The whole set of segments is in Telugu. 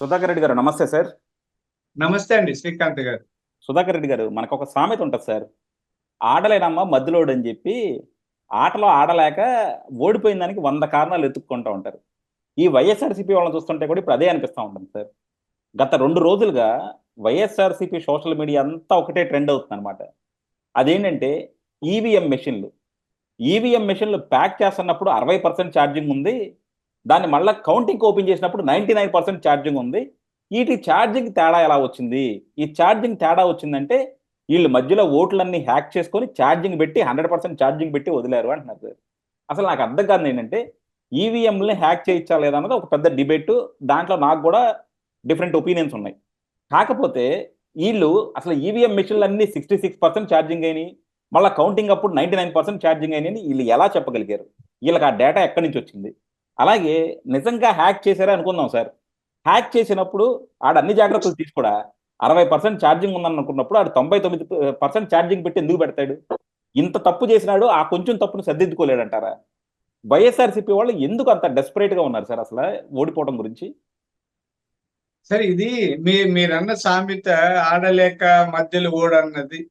సుధాకర్ రెడ్డి గారు నమస్తే సార్. నమస్తే అండి శ్రీకాంత్ గారు. సుధాకర్ రెడ్డి గారు, మనకు ఒక సామెత ఉంటుంది సార్. ఆడలేనమ్మ మధ్యలోడు అని చెప్పి ఆటలో ఆడలేక ఓడిపోయిన దానికి 100 కారణాలు ఎత్తుక్కుంటూ ఉంటారు. ఈ వైఎస్ఆర్సీపీ వాళ్ళని చూస్తుంటే కూడా ఇప్పుడు అదే అనిపిస్తూ ఉంటుంది సార్. గత 2 రోజులుగా వైఎస్ఆర్సీపీ సోషల్ మీడియా అంతా ఒకటే ట్రెండ్ అవుతుంది అనమాట. అదేంటంటే ఈవీఎం మెషిన్లు. ఈవీఎం మెషిన్లు ప్యాక్ చేస్తున్నప్పుడు 60% ఛార్జింగ్ ఉంది, దాన్ని మళ్ళీ కౌంటింగ్ ఓపెన్ చేసినప్పుడు 99% ఛార్జింగ్ ఉంది. వీటి ఛార్జింగ్ తేడా ఎలా వచ్చింది? ఈ ఛార్జింగ్ తేడా వచ్చిందంటే వీళ్ళు మధ్యలో ఓట్లన్నీ హ్యాక్ చేసుకొని ఛార్జింగ్ పెట్టి 100% ఛార్జింగ్ పెట్టి వదిలేరు అంటున్నారు సార్. అసలు నాకు అర్థం కాదు ఏంటంటే ఈవీఎంని హ్యాక్ చేయించా లేదా అన్నది ఒక పెద్ద డిబేట్. దాంట్లో నాకు కూడా డిఫరెంట్ ఒపీనియన్స్ ఉన్నాయి. కాకపోతే వీళ్ళు అసలు ఈవీఎం మెషిన్లు అన్ని 66% ఛార్జింగ్ అయినాయి, మళ్ళీ కౌంటింగ్ అప్పుడు 99% ఛార్జింగ్ అయినాయి వీళ్ళు ఎలా చెప్పగలిగారు? వీళ్ళకి ఆ డేటా ఎక్కడి నుంచి వచ్చింది? అలాగే నిజంగా హ్యాక్ చేశారే అనుకుందాం సార్. హ్యాక్ చేసినప్పుడు ఆడ అన్ని జాగ్రత్తలు తీసుకోడా 60% ఛార్జింగ్ ఉందని అనుకున్నప్పుడు ఆడు 99% ఛార్జింగ్ పెట్టి ఎందుకు పెడతాడు? ఇంత తప్పు చేసినాడు, ఆ కొంచెం తప్పును సర్దిద్దుకోలేడంటారా? వైఎస్ఆర్సీపీ వాళ్ళు ఎందుకు అంత డెస్పరేట్ గా ఉన్నారు సార్ అసలు ఓడిపోవడం గురించి? సరే, ఇది మీరన్న సామెత ఆడలేక మధ్యలో ఓడన్నది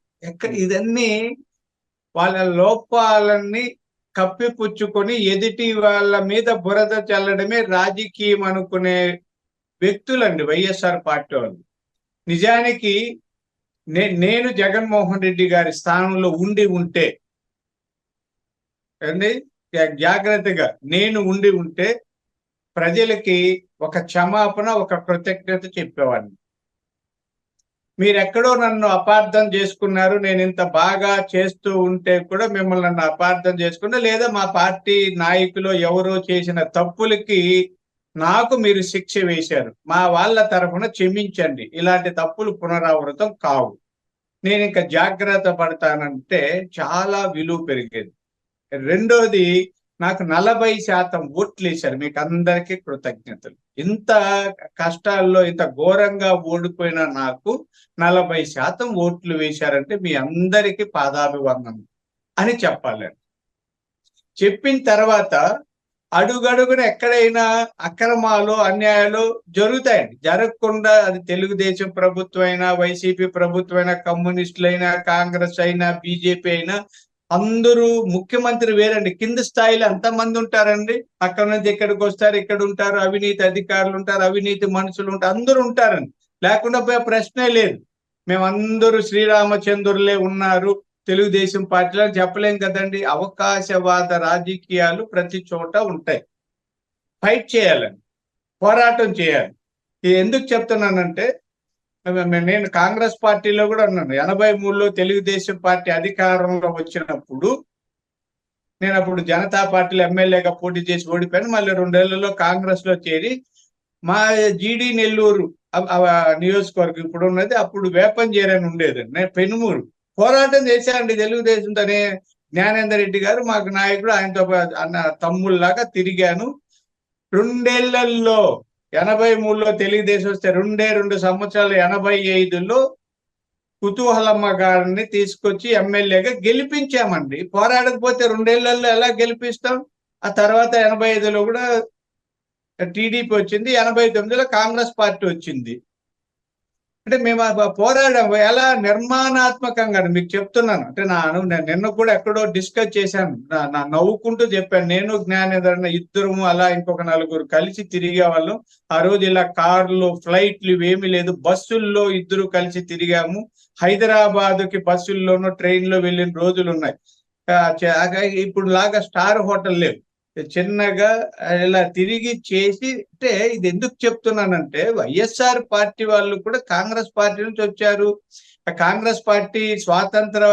ఇదన్నీ వాళ్ళ లోపాలని కప్పిపుచ్చుకొని ఎదుటి వాళ్ళ మీద బురద చల్లడమే రాజకీయం అనుకునే వ్యక్తులండి వైఎస్ఆర్ పార్టీ వాళ్ళు. నిజానికి నేను జగన్మోహన్ రెడ్డి గారి స్థానంలో ఉండి ఉంటే జాగ్రత్తగా నేను ఉండి ఉంటే ప్రజలకి ఒక క్షమాపణ, ఒక కృతజ్ఞత చెప్పేవాడిని. మీరెక్కడో నన్ను అపార్థం చేసుకున్నారు, నేను ఇంత బాగా చేస్తూ ఉంటే కూడా మిమ్మల్ని నన్ను అపార్థం చేసుకున్నా, లేదా మా పార్టీ నాయకులు ఎవరో చేసిన తప్పులకి నాకు మీరు శిక్ష వేశారు, మా వాళ్ళ తరఫున క్షమించండి, ఇలాంటి తప్పులు పునరావృతం కావు, నేను ఇంకా జాగ్రత్త పడతానంటే చాలా విలువ పెరిగేది. రెండోది, నాకు 40% ఓట్లు వేశారు. మీకు అందరికీ కృతజ్ఞతలు. ఇంత కష్టాల్లో ఇంత ఘోరంగా ఓడిపోయిన నాకు 40% ఓట్లు వేశారంటే మీ అందరికీ పాదాభివందనం అని చెప్పాలండి. చెప్పిన తర్వాత అడుగడుగున ఎక్కడైనా అక్రమాలు, అన్యాయాలు జరుగుతాయండి. జరగకుండా అది తెలుగుదేశం ప్రభుత్వం అయినా, వైసీపీ ప్రభుత్వం అయినా, కమ్యూనిస్టులైనా, కాంగ్రెస్ అయినా, బీజేపీ అయినా, అందరూ ముఖ్యమంత్రి వేరండి, కింద స్థాయిలో ఎంతమంది ఉంటారండి. అక్కడ నుంచి ఇక్కడికి వస్తారు, ఇక్కడ ఉంటారు, అవినీతి అధికారులు ఉంటారు, అవినీతి మనుషులు ఉంటారు, అందరూ ఉంటారండి. లేకుండా పోయే ప్రశ్నే లేదు. మేమందరూ శ్రీరామచంద్రులే ఉన్నారు తెలుగుదేశం పార్టీలో చెప్పలేం కదండి. అవకాశవాద రాజకీయాలు ప్రతి చోట ఉంటాయి. ఫైట్ చేయాలని, పోరాటం చేయాలి. ఇది ఎందుకు చెప్తున్నానంటే, నేను కాంగ్రెస్ పార్టీలో కూడా ఉన్నాను. 83లో తెలుగుదేశం పార్టీ అధికారంలో వచ్చినప్పుడు నేను అప్పుడు జనతా పార్టీలో ఎమ్మెల్యేగా పోటీ చేసి ఓడిపోయాను. మళ్ళీ 2 ఏళ్లలో కాంగ్రెస్ లో చేరి మా జీడి నెల్లూరు నియోజకవర్గం ఇప్పుడు ఉన్నది, అప్పుడు వేపంజేరి అని ఉండేది, నేను పెనుమూరు పోరాటం చేశానండి తెలుగుదేశంతోనే. జ్ఞానేందర్ రెడ్డి గారు మాకు నాయకుడు, ఆయనతో అన్న తమ్ముళ్ళలాగా తిరిగాను. 2 ఏళ్లలో 83లో తెలుగుదేశం వస్తే 2 సంవత్సరాలు 85లో కుతూహలమ్మ గారిని తీసుకొచ్చి ఎమ్మెల్యేగా గెలిపించామండి. పోరాడకపోతే 2 ఏళ్లలో ఎలా గెలిపిస్తాం? ఆ తర్వాత 85లో కూడా టీడీపీ వచ్చింది, 89లో కాంగ్రెస్ పార్టీ వచ్చింది. అంటే మేము పోరాడాము ఎలా నిర్మాణాత్మకంగా. మీకు చెప్తున్నాను అంటే నేను నిన్న కూడా ఎక్కడో డిస్కస్ చేశాను, నవ్వుకుంటూ చెప్పాను. నేను జ్ఞానేంద్ర ఇద్దరము అలా ఇంకొక 4 కలిసి తిరిగే వాళ్ళం. ఆ రోజు ఇలా కార్లు, ఫ్లైట్లు ఇవేమీ లేదు, బస్సుల్లో ఇద్దరు కలిసి తిరిగాము. హైదరాబాద్కి బస్సుల్లోనూ ట్రైన్లో వెళ్ళిన రోజులు ఉన్నాయి. ఇప్పుడు లాగా స్టార్ హోటల్ లేవు, చిన్నగా ఇలా తిరిగి చేసి. అంటే ఇది ఎందుకు చెప్తున్నానంటే, వైఎస్ఆర్ పార్టీ వాళ్ళు కూడా కాంగ్రెస్ పార్టీ నుంచి వచ్చారు. కాంగ్రెస్ పార్టీ స్వాతంత్ర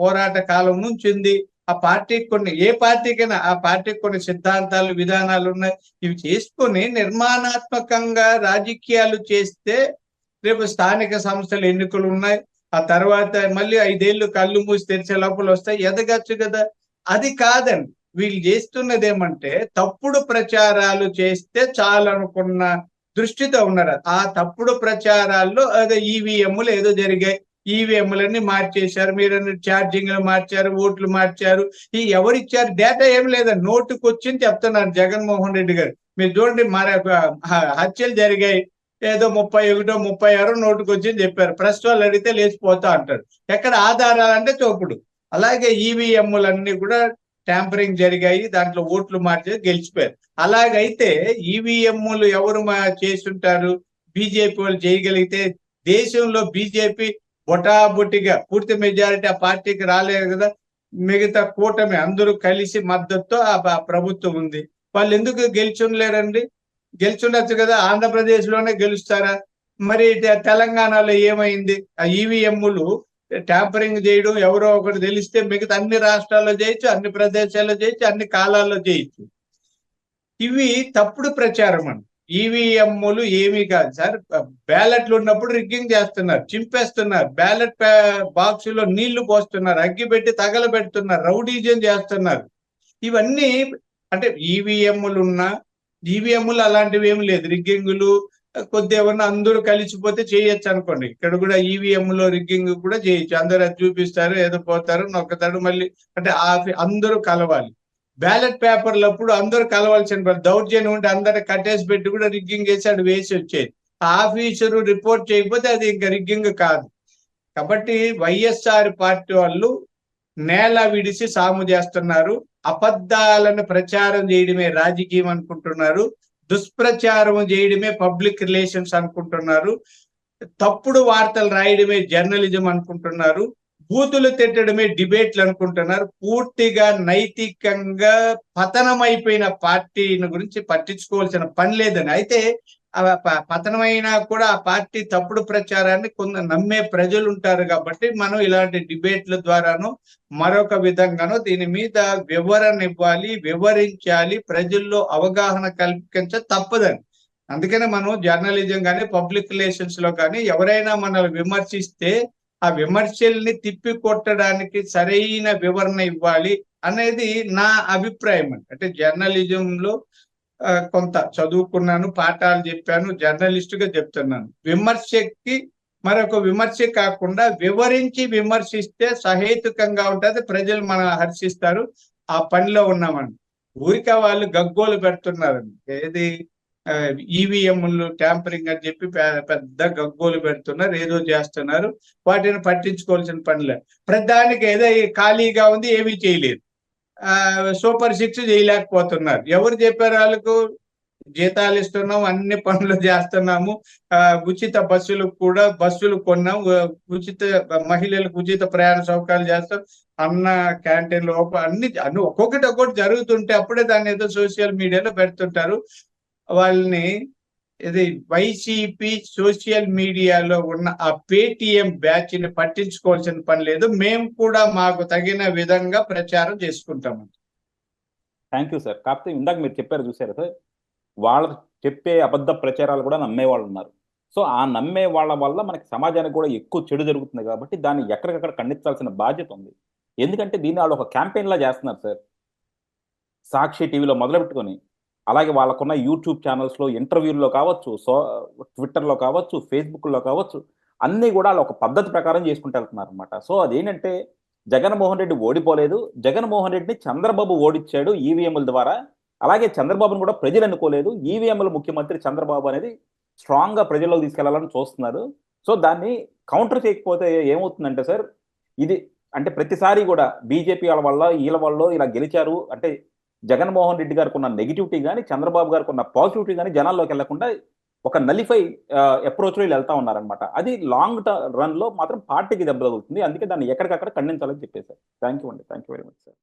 పోరాట కాలం నుంచి ఉంది. ఆ పార్టీకి కొన్ని, ఏ పార్టీకైనా ఆ పార్టీకి కొన్ని సిద్ధాంతాలు, విధానాలు ఉన్నాయి. ఇవి చేసుకొని నిర్మాణాత్మకంగా రాజకీయాలు చేస్తే రేపు స్థానిక సంస్థల ఎన్నికలు ఉన్నాయి, ఆ తర్వాత మళ్ళీ 5 ఏళ్ళు కళ్ళు మూసి తెరిచే లోపల వస్తాయి, ఎదగచ్చు కదా. అది కాదండి. వీళ్ళు చేస్తున్నది ఏమంటే, తప్పుడు ప్రచారాలు చేస్తే చాలనుకున్న దృష్టితో ఉన్నారు. ఆ తప్పుడు ప్రచారాల్లో అదే ఈవీఎంలు ఏదో జరిగాయి, ఈవీఎంలన్నీ మార్చేశారు, మీరు ఛార్జింగ్లు మార్చారు, ఓట్లు మార్చారు. ఈ ఎవరిచ్చారు? డేటా ఏం లేదండి, నోటుకు వచ్చింది చెప్తున్నారు జగన్మోహన్ రెడ్డి గారు. మీరు చూడండి, మరి హత్యలు జరిగాయి, ఏదో 31 36 నోటుకు వచ్చింది చెప్పారు. ప్రెస్ వాళ్ళు అడిగితే లేచిపోతా అంటాడు. ఎక్కడ ఆధారాలంటే చూపుడు. అలాగే ఈవీఎంలన్నీ కూడా ట్యాంపరింగ్ జరిగాయి, దాంట్లో ఓట్లు మార్చి గెలిచిపోయారు. అలాగైతే ఈవీఎంలు ఎవరు చేసుంటారు? బీజేపీ వాళ్ళు చేయగలిగితే దేశంలో బీజేపీ బొటాబొటిగా పూర్తి మెజారిటీ ఆ పార్టీకి రాలేదు కదా. మిగతా కూటమి అందరూ కలిసి మద్దతుతో ఆ ప్రభుత్వం ఉంది. వాళ్ళు ఎందుకు గెలిచుండలేరండి? గెలుచుండొచ్చు కదా. ఆంధ్రప్రదేశ్ లోనే గెలుస్తారా? మరి తెలంగాణలో ఏమైంది? ఆ ఈవీఎంలు ట్యాంపరింగ్ చేయడం ఎవరో ఒకటి తెలిస్తే మిగతా అన్ని రాష్ట్రాల్లో చేయొచ్చు, అన్ని ప్రదేశాల్లో చేయొచ్చు, అన్ని కాలాల్లో చేయొచ్చు. ఇవి తప్పుడు ప్రచారం అండి. ఈవీఎంలు ఏమీ కాదు సార్. బ్యాలెట్లు ఉన్నప్పుడు రిగ్గింగ్ చేస్తున్నారు, చింపేస్తున్నారు, బ్యాలెట్ బాక్సులో నీళ్లు పోస్తున్నారు, అగ్గి పెట్టి తగలబెడుతున్నారు, రౌడీజం చేస్తున్నారు. ఇవన్నీ అంటే ఈవీఎంలు అలాంటివి ఏమి లేదు. రిగ్గింగులు కొద్ది ఏమన్నా అందరూ కలిసిపోతే చేయొచ్చు అనుకోండి. ఇక్కడ కూడా ఈవీఎంలో రిగ్గింగ్ కూడా చేయొచ్చు. అందరూ అది చూపిస్తారు, ఏదో పోతారు, నొక్కతాడు, మళ్ళీ అంటే అందరూ కలవాలి. బ్యాలెట్ పేపర్లు అప్పుడు అందరూ కలవాల్సిన దౌర్జన్యం ఉంటే అందరు కట్టేసి పెట్టి కూడా రిగ్గింగ్ చేసి అటు వేసి వచ్చేది. ఆఫీసరు రిపోర్ట్ చేయకపోతే అది ఇంకా రిగ్గింగ్ కాదు. కాబట్టి వైఎస్ఆర్ పార్టీ వాళ్ళు నేల విడిసి సాము చేస్తున్నారు. అబద్ధాలను ప్రచారం చేయడమే రాజకీయం అనుకుంటున్నారు. దుష్ప్రచారం చేయడమే పబ్లిక్ రిలేషన్స్ అనుకుంటున్నారు. తప్పుడు వార్తలు రాయడమే జర్నలిజం అనుకుంటున్నారు. బూతులు తిట్టడమే డిబేట్లు అనుకుంటున్నారు. పూర్తిగా నైతికంగా పతనమైపోయిన పార్టీని గురించి పట్టించుకోవాల్సిన పని లేదని. అయితే పతనమైనా కూడా ఆ పార్టీ తప్పుడు ప్రచారాన్ని కొంత నమ్మే ప్రజలు ఉంటారు కాబట్టి మనం ఇలాంటి డిబేట్ల ద్వారాను మరొక విధంగానో దీని మీద వివరణ ఇవ్వాలి, వివరించాలి, ప్రజల్లో అవగాహన కల్పించ తప్పదని. అందుకనే మనం జర్నలిజం కానీ పబ్లిక్ రిలేషన్స్ లో కానీ ఎవరైనా మనల్ని విమర్శిస్తే ఆ విమర్శల్ని తిప్పి కొట్టడానికి సరైన వివరణ ఇవ్వాలి అనేది నా అభిప్రాయం. అంటే జర్నలిజంలో కొంత చదువుకున్నాను, పాఠాలు చెప్పాను, జర్నలిస్టుగా చెప్తున్నాను. విమర్శకి మరొక విమర్శ కాకుండా వివరించి విమర్శిస్తే సహేతుకంగా ఉంటుంది, ప్రజలు మన హర్షిస్తారు. ఆ పనిలో ఉన్నామండి. ఊరికే వాళ్ళు గగ్గోలు పెడుతున్నారండి. ఏది ఈవీఎంలు ట్యాంపరింగ్ అని చెప్పి పెద్ద గగ్గోలు పెడుతున్నారు, ఏదో చేస్తున్నారు. వాటిని పట్టించుకోవాల్సిన పనిలే. ప్రధానికి ఏదో ఖాళీగా ఉంది, ఏమీ చేయలేదు. సూపర్ 6 చేయలేకపోతున్నారు. ఎవరు చెప్పారు వాళ్ళకు? జీతాలు ఇస్తున్నాం, అన్ని పనులు చేస్తున్నాము, ఉచిత బస్సులు కొన్నాం, ఉచిత మహిళలకు ఉచిత ప్రయాణ సౌకర్యాలు చేస్తాం, అన్న క్యాంటీన్లు అన్ని ఒక్కొక్కటి జరుగుతుంటే అప్పుడే దాన్ని ఏదో సోషల్ మీడియాలో పెడుతుంటారు. వాళ్ళని ఇది వైసీపీ సోషల్ మీడియాలో ఉన్న ఆ పేటిఎం బ్యాచ్ ని పట్టించుకోవాల్సిన పని లేదు. మేము కూడా మాకు తగిన విధంగా ప్రచారం చేసుకుంటాము. Thank you sir. కాకపోతే ఇందాక మీరు చెప్పారు చూసారు సార్, వాళ్ళు చెప్పే అబద్ధ ప్రచారాలు కూడా నమ్మే వాళ్ళు ఉన్నారు. సో ఆ నమ్మే వాళ్ళ వల్ల మనకి సమాజానికి కూడా ఎక్కువ చెడు జరుగుతుంది కాబట్టి దాన్ని ఎక్కడికక్కడ ఖండించాల్సిన బాధ్యత ఉంది. ఎందుకంటే దీన్ని వాళ్ళు ఒక క్యాంపెయిన్ లా చేస్తున్నారు సార్. సాక్షి టీవీలో మొదలుపెట్టుకొని అలాగే వాళ్ళకున్న యూట్యూబ్ ఛానల్స్లో ఇంటర్వ్యూల్లో కావచ్చు, ట్విట్టర్లో కావచ్చు, ఫేస్బుక్లో కావచ్చు, అన్నీ కూడా వాళ్ళు ఒక పద్ధతి ప్రకారం చేసుకుంటూ వెళ్తున్నారు అనమాట. సో అదేంటంటే జగన్మోహన్ రెడ్డి ఓడిపోలేదు, జగన్మోహన్ రెడ్డిని చంద్రబాబు ఓడించాడు ఈవీఎంల ద్వారా. అలాగే చంద్రబాబును కూడా ప్రజలు అనుకోలేదు, ఈవీఎంల ముఖ్యమంత్రి చంద్రబాబు అనేది స్ట్రాంగ్గా ప్రజల్లోకి తీసుకెళ్లాలని చూస్తున్నారు. సో దాన్ని కౌంటర్ చేయకపోతే ఏమవుతుందంటే సార్, ఇది అంటే ప్రతిసారి కూడా బీజేపీ వాళ్ళ వల్ల వీళ్ళ వల్ల ఇలా గెలిచారు అంటే జగన్మోహన్ రెడ్డి గారికి ఉన్న నెగిటివిటీ కానీ చంద్రబాబు గారికి ఉన్న పాజిటివిటీ కానీ జనాల్లోకి వెళ్లకుండా ఒక నలిఫై అప్రోచ్లో వీళ్ళు వెళ్తా ఉన్నారనమాట. అది లాంగ్ రన్ లో మాత్రం పార్టీకి దెబ్బ తగులుతుంది. అందుకే దాన్ని ఎక్కడికక్కడ ఖండించాలని చెప్పేశారు. థ్యాంక్ యూ అండి. Thank you very much sir.